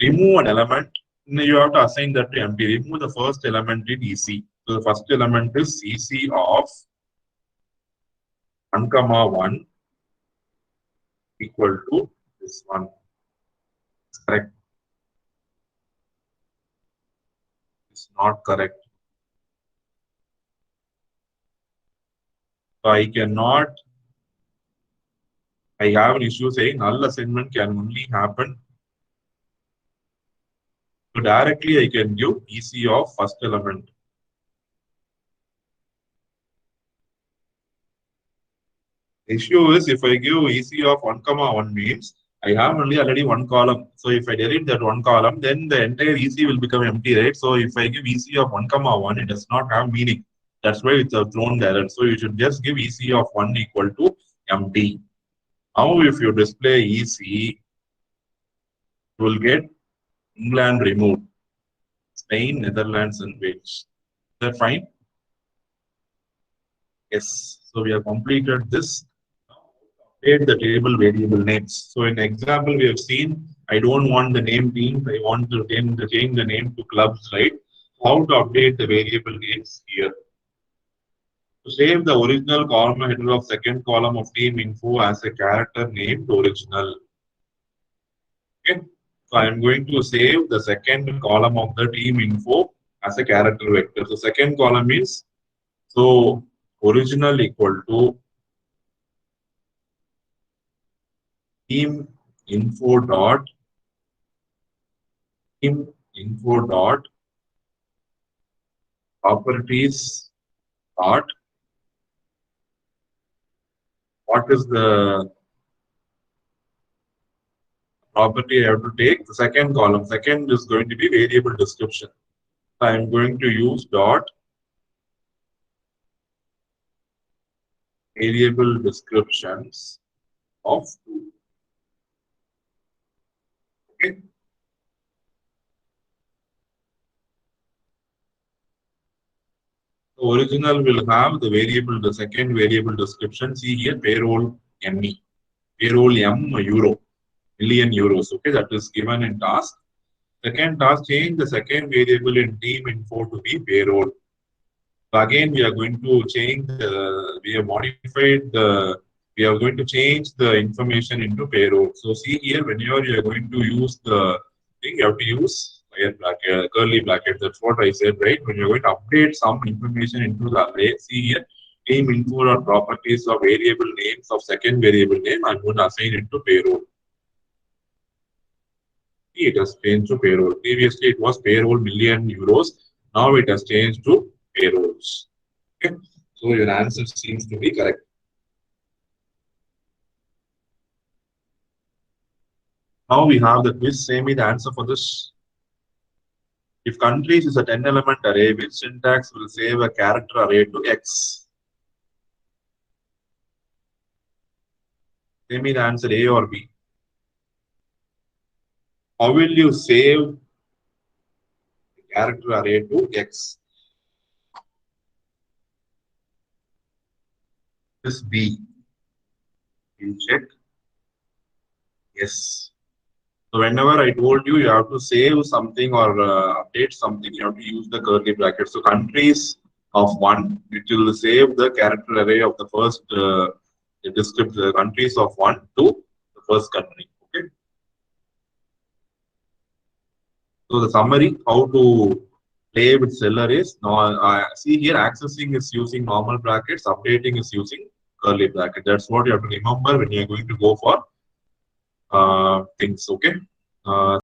remove an element. You have to assign that to empty. Remove the first element in EC. So the first element is EC of 1, 1 equal to this one. Correct. It's not correct. So I cannot. I have an issue saying null assignment can only happen. So directly I can give EC of first element. The issue is if I give EC of 1, 1 means I have only already one column. So if I delete that one column, then the entire EC will become empty, right? So if I give EC of 1, 1, it does not have meaning. That's why it's a thrown error. So you should just give EC of 1 equal to empty. Now if you display EC, you will get England removed. Spain, Netherlands, and Wales. Is that fine? Yes. So we have completed this. Update the table variable names. So in example, we have seen I don't want the name teams. I want to change the name to clubs, right? How to update the variable names here? To save the original column header of second column of team info as a character named original. Okay. So I am going to save the second column of the team info as a character vector. So second column is so original equal to team info dot properties dot. What is the property I have to take? The second column. Second is going to be variable description. So I am going to use dot variable descriptions of 2. Okay. The original will have the second variable description. See here, payroll ME, payroll M euro, million euros. Okay, that is given in task. Second task, change the second variable in team info to be payroll. So again, we are going to change we have modified we are going to change the information into payroll. So see here, whenever you are going to use the thing, you have to use curly bracket. That's what I said, right? When you're going to update some information into the array, see here, team info or properties of variable names of second variable name, I'm going to assign it to payroll. It has changed to payroll. Previously, it was payroll million euros. Now it has changed to payrolls. Okay. So your answer seems to be correct. Now we have the quiz. Say me the answer for this. If countries is a 10-element array, which syntax will save a character array to X? Say me the answer, A or B. How will you save the character array to X? This B. You check. Yes. So whenever I told you, you have to save something or update something, you have to use the curly bracket. So countries of 1, it will save the character array of the first descriptive countries of 1 to the first country. Okay. So the summary, how to play with seller is, now see here, accessing is using normal brackets, updating is using curly bracket. That's what you have to remember when you're going to go for things. Okay.